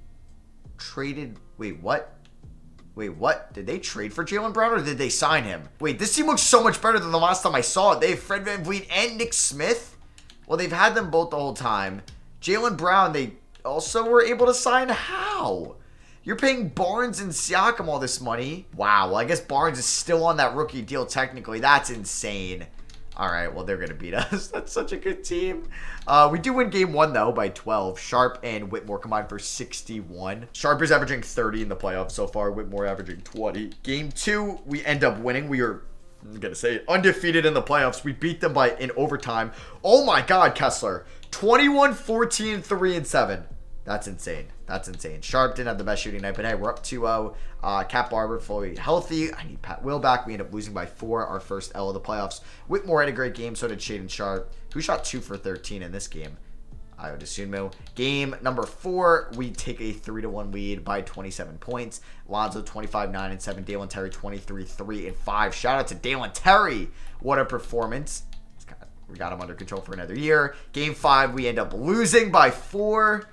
traded... Wait, what? Did they trade for Jaylen Brown, or did they sign him? Wait, this team looks so much better than the last time I saw it. They have Fred VanVleet and Nick Smith. Well, they've had them both the whole time. Jaylen Brown, they also were able to sign. How? You're paying Barnes and Siakam all this money. Wow, well, I guess Barnes is still on that rookie deal technically. That's insane. All right, well, they're going to beat us. That's such a good team. We do win game 1, though, by 12. Sharp and Whitmore combined for 61. Sharp is averaging 30 in the playoffs so far. Whitmore averaging 20. Game 2, we end up winning. We are, I'm going to say it, undefeated in the playoffs. We beat them in overtime. Oh, my God, Kessler. 21, 14, 3, and 7. That's insane. That's insane. Sharp didn't have the best shooting night, but hey, we're up 2-0. Cat Barber fully healthy. I need Pat Will back. We end up losing by 4, our first L of the playoffs. Whitmore had a great game, so did Shaedon Sharp, who shot 2 for 13 in this game. I would assume, though. Game number 4, we take a 3-1 lead by 27 points. Lonzo 25, 9, and 7. Dalen Terry 23, 3, and 5. Shout out to Dalen Terry. What a performance. We got him under control for another year. Game 5, we end up losing by 4.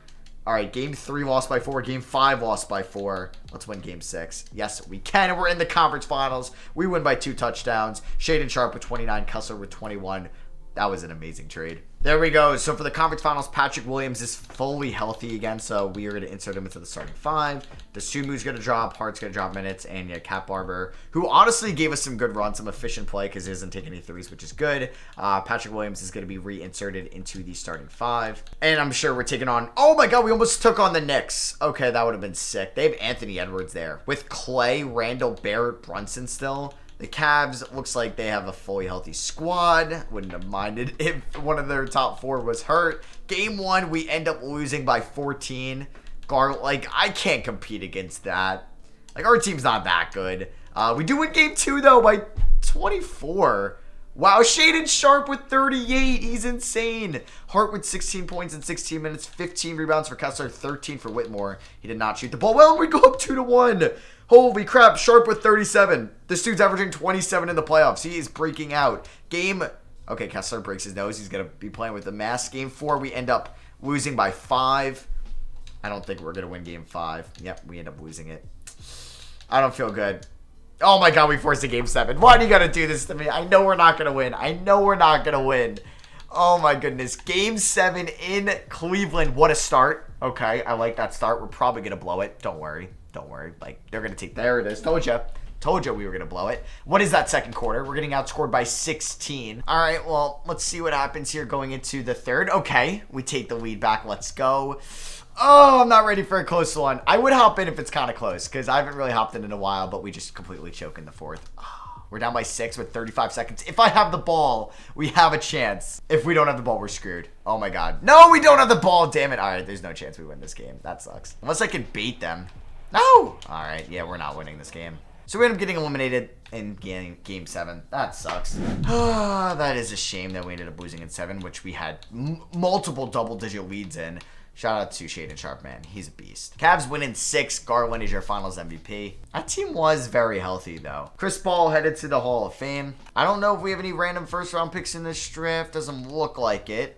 All right, game 3 lost by 4. Game 5 lost by 4. Let's win game 6. Yes, we can. And we're in the conference finals. We win by 2 touchdowns. Shaedon Sharp with 29. Kessler with 21. That was an amazing trade. There we go. So for the conference finals, Patrick Williams is fully healthy again. So we are going to insert him into the starting 5. Desumu's going to drop. Hart's going to drop minutes. And yeah, Cat Barber, who honestly gave us some good runs, some efficient play because he doesn't take any threes, which is good. Patrick Williams is going to be reinserted into the starting 5. And I'm sure we're taking on... Oh my God, we almost took on the Knicks. Okay, that would have been sick. They have Anthony Edwards there. With Clay, Randall, Barrett, Brunson still. The Cavs, looks like they have a fully healthy squad. Wouldn't have minded if one of their top 4 was hurt. Game 1, we end up losing by 14. I can't compete against that. Like, our team's not that good. We do win game 2, though, by 24. Wow, Shaedon Sharp with 38. He's insane. Hart with 16 points in 16 minutes. 15 rebounds for Kessler. 13 for Whitmore. He did not shoot the ball well, and we go up 2-1. Holy crap, Sharp with 37. This dude's averaging 27 in the playoffs. He is breaking out. Okay, Kessler breaks his nose. He's going to be playing with the mask. Game 4, we end up losing by 5. I don't think we're going to win game 5. Yep, we end up losing it. I don't feel good. Oh my God, we forced a game 7. Why do you got to do this to me? I know we're not going to win. I know we're not going to win. Oh my goodness. Game 7 in Cleveland. What a start. Okay, I like that start. We're probably going to blow it. Don't worry. Don't worry. Like, they're going to take... There it is. Told you we were going to blow it. What is that second quarter? We're getting outscored by 16. All right, well, let's see what happens here going into the third. Okay, we take the lead back. Let's go. Oh, I'm not ready for a close one. I would hop in if it's kind of close because I haven't really hopped in a while, but we just completely choke in the fourth. We're down by 6 with 35 seconds. If I have the ball, we have a chance. If we don't have the ball, we're screwed. Oh my God. No, we don't have the ball. Damn it. All right, there's no chance we win this game. That sucks. Unless I can beat them. No! All right, yeah, we're not winning this game. So we end up getting eliminated in game 7. That sucks. That is a shame that we ended up losing in 7, which we had multiple double-digit leads in. Shout out to Shaedon Sharp, man. He's a beast. Cavs win in 6. Garland is your finals MVP. That team was very healthy, though. Chris Paul headed to the Hall of Fame. I don't know if we have any random first-round picks in this draft. Doesn't look like it.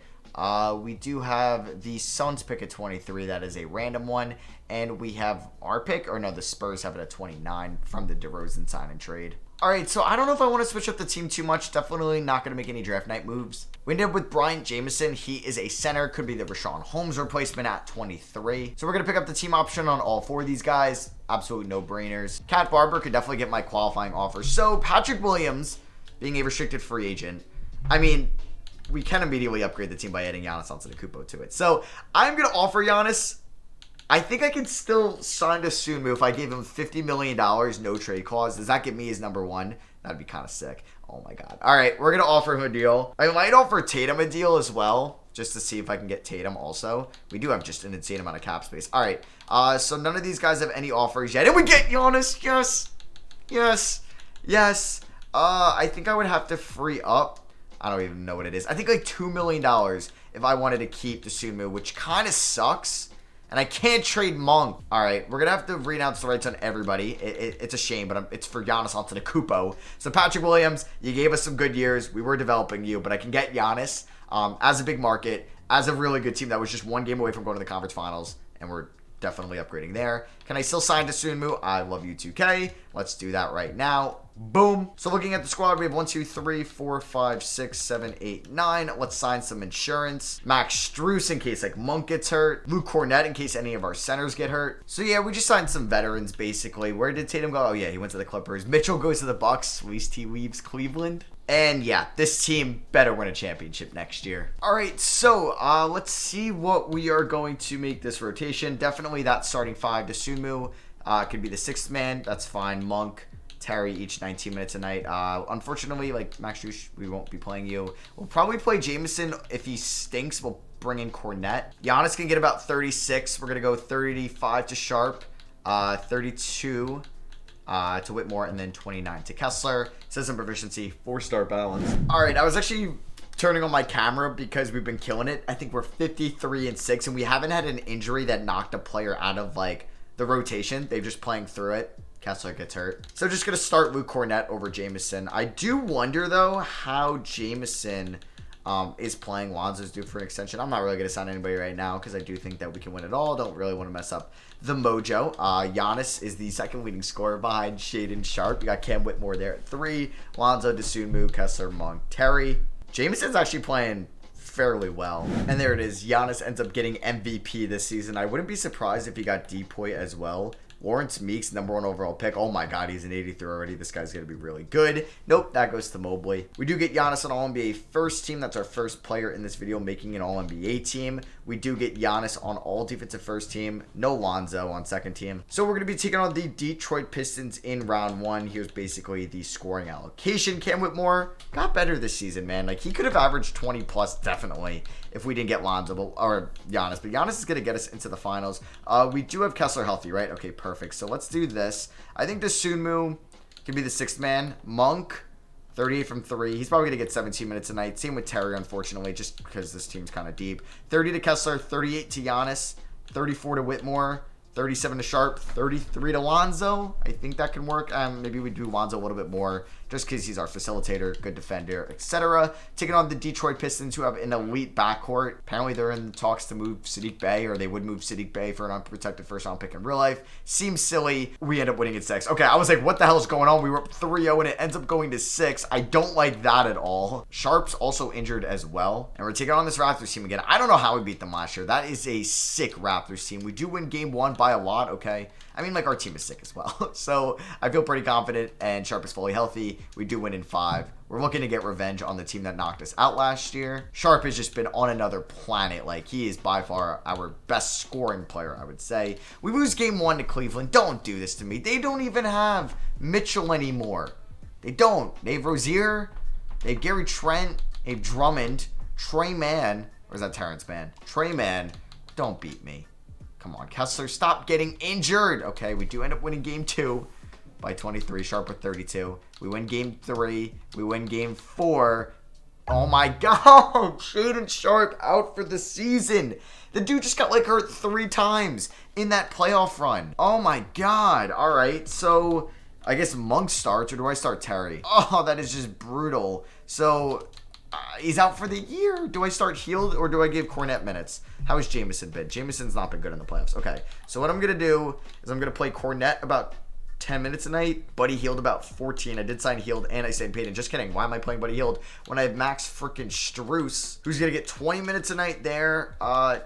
We do have the Suns pick at 23. That is a random one. And we have our pick, or no, the Spurs have it at 29 from the DeRozan sign and trade. All right, so I don't know if I want to switch up the team too much. Definitely not going to make any draft night moves. We ended up with Bryant Jameson. He is a center. Could be the Rashawn Holmes replacement at 23. So we're going to pick up the team option on all 4 of these guys. Absolute no-brainers. Cat Barber could definitely get my qualifying offer. So Patrick Williams being a restricted free agent. I mean, we can immediately upgrade the team by adding Giannis Antetokounmpo to it. So I'm going to offer Giannis. I think I can still sign Desumu's if I gave him $50 million, no trade clause. Does that get me his number 1? That'd be kind of sick. Oh my God. All right, we're going to offer him a deal. I might offer Tatum a deal as well, just to see if I can get Tatum also. We do have just an insane amount of cap space. All right, so none of these guys have any offers yet. And we get Giannis. Yes. Yes. Yes. I think I would have to free up. I don't even know what it is. I think like $2 million if I wanted to keep Dosunmu, which kind of sucks. And I can't trade Monk. All right, we're going to have to renounce the rights on everybody. It's a shame, but it's for Giannis Antetokounmpo. So Patrick Williams, you gave us some good years. We were developing you, but I can get Giannis as a big market, as a really good team that was just one game away from going to the conference finals, and we're definitely upgrading there. Can I still sign to Sunmu? I love you, 2K. Let's do that right now. Boom. So looking at the squad, we have 1, 2, 3, 4, 5, 6, 7, 8, 9. Let's sign some insurance. Max Strus in case like Monk gets hurt. Luke Cornett in case any of our centers get hurt. So yeah, we just signed some veterans basically. Where did Tatum go? Oh yeah, he went to the Clippers. Mitchell goes to the Bucks. Sweet T leaves Cleveland. And yeah, this team better win a championship next year. All right, so let's see what we are going to make this rotation. Definitely that starting 5 to Sunmu. Could be the 6th man. That's fine. Monk, Terry, each 19 minutes a night. Unfortunately, like Max Strus, we won't be playing you. We'll probably play Jameson. If he stinks, we'll bring in Cornett. Giannis can get about 36. We're going to go 35 to Sharp, 32 to Whitmore, and then 29 to Kessler. System proficiency, 4-star balance. All right, I was actually turning on my camera because we've been killing it. I think we're 53-6, and we haven't had an injury that knocked a player out of like the rotation. They're just playing through it. Kessler gets hurt. So just going to start Luke Cornett over Jameson. I do wonder, though, how Jameson is playing. Lonzo's due for an extension. I'm not really going to sign anybody right now because I do think that we can win it all. Don't really want to mess up the mojo. Giannis is the second leading scorer behind Shaedon Sharp. We got Cam Whitmore there at 3. Lonzo, Dosunmu, Kessler, Monk, Terry. Jameson's actually playing fairly well. And there it is. Giannis ends up getting MVP this season. I wouldn't be surprised if he got Depoy as well. Lawrence Meeks, number 1 overall pick. Oh my god, he's an 83 already. This guy's going to be really good. Nope, that goes to Mobley. We do get Giannis on All-NBA first team. That's our first player in this video making an All-NBA team. We do get Giannis on all defensive first team. No Lonzo on second team. So we're going to be taking on the Detroit Pistons in round 1. Here's basically the scoring allocation. Cam Whitmore got better this season, man. Like, he could have averaged 20 plus definitely if we didn't get Lonzo or Giannis. But Giannis is going to get us into the finals. We do have Kessler healthy, right? Okay, perfect. So let's do this. I think the Sunmu can be the 6th man. Monk, 38 from 3. He's probably going to get 17 minutes a night. Same with Terry, unfortunately, just because this team's kind of deep. 30 to Kessler, 38 to Giannis, 34 to Whitmore, 37 to Sharp, 33 to Lonzo. I think that can work. Maybe we do Lonzo a little bit more just because he's our facilitator, good defender, etc. Taking on the Detroit Pistons, who have an elite backcourt. Apparently, they're in the talks to move Sadiq Bey, or they would move Sadiq Bey for an unprotected first-round pick in real life. Seems silly. We end up winning at 6. Okay, I was like, what the hell is going on? We were up 3-0, and it ends up going to 6. I don't like that at all. Sharp's also injured as well. And we're taking on this Raptors team again. I don't know how we beat them last year. That is a sick Raptors team. We do win game 1 by a lot, okay? I mean, like, our team is sick as well. So I feel pretty confident, and Sharp is fully healthy. We do win in 5. We're looking to get revenge on the team that knocked us out last year. Sharp has just been on another planet. Like, he is by far our best scoring player, I would say. We lose game 1 to Cleveland. Don't do this to me. They don't even have Mitchell anymore. They don't. They have Rozier. They have Gary Trent. They have Drummond. Trey Mann. Or is that Terrence Mann? Trey Mann. Don't beat me. Come on, Kessler, stop getting injured. Okay, we do end up winning game 2 by 23. Sharp with 32. We win game 3. We win game 4. Oh my god, Shaedon Sharp out for the season. The dude just got like hurt 3 times in that playoff run. Oh my god. All right, so I guess Monk starts, or do I start Terry? Oh, that is just brutal. So he's out for the year. Do I start Healed, or do I give Cornett minutes? How has Jameson been? Jameson's not been good in the playoffs. Okay, so what I'm going to do is I'm going to play Cornett about 10 minutes a night. Buddy Healed about 14. I did sign Healed and I signed Payton. Just kidding. Why am I playing Buddy Healed when I have Max freaking Strus, who's going to get 20 minutes a night there?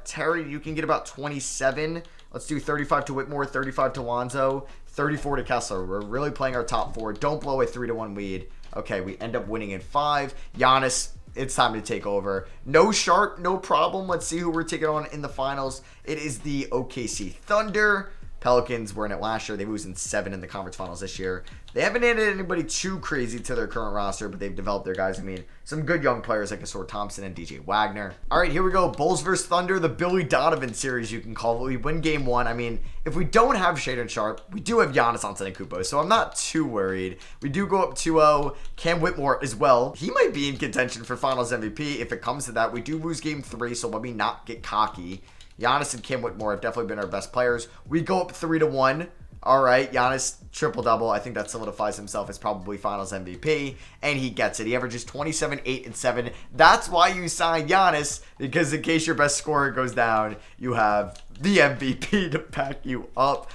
Terry, you can get about 27. Let's do 35 to Whitmore, 35 to Lonzo, 34 to Kessler. We're really playing our top 4. Don't blow a 3-1 lead. Okay, we end up winning in 5. Giannis, it's time to take over. No Sharp, no problem. Let's see who we're taking on in the finals. It is the OKC Thunder. Pelicans were in it last year. They lose in 7 in the conference finals this year. They haven't added anybody too crazy to their current roster, but they've developed their guys. I mean, some good young players like Asor Thompson and DJ Wagner. All right, here we go. Bulls versus Thunder, the Billy Donovan series, you can call it. We win game 1. I mean, if we don't have Shaedon Sharp, we do have Giannis Antetokounmpo, so I'm not too worried. We do go up 2-0. Cam Whitmore as well. He might be in contention for Finals MVP if it comes to that. We do lose game 3, so let me not get cocky. Giannis and Kim Whitmore have definitely been our best players. We go up 3-1. All right, Giannis, triple-double. I think that solidifies himself as probably finals MVP, and he gets it. He averages 27, 8, and 7. That's why you sign Giannis, because in case your best scorer goes down, you have the MVP to back you up.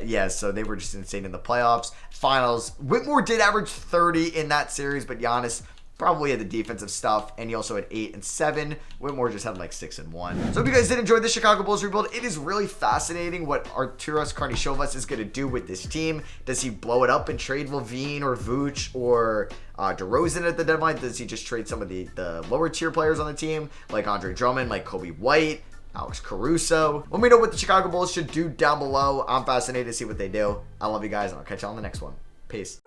Yeah, so they were just insane in the playoffs. Finals, Whitmore did average 30 in that series, but Giannis probably had the defensive stuff, and he also had 8 and 7. Whitmore just had like 6 and 1. So if you guys did enjoy the Chicago Bulls rebuild, it is really fascinating what Arturas Karnisovas is going to do with this team. Does he blow it up and trade LaVine or Vooch or DeRozan at the deadline? Does he just trade some of the lower tier players on the team, like Andre Drummond, like Kobe White, Alex Caruso? Let me know what the Chicago Bulls should do down below. I'm fascinated to see what they do. I love you guys, and I'll catch you on the next one. Peace.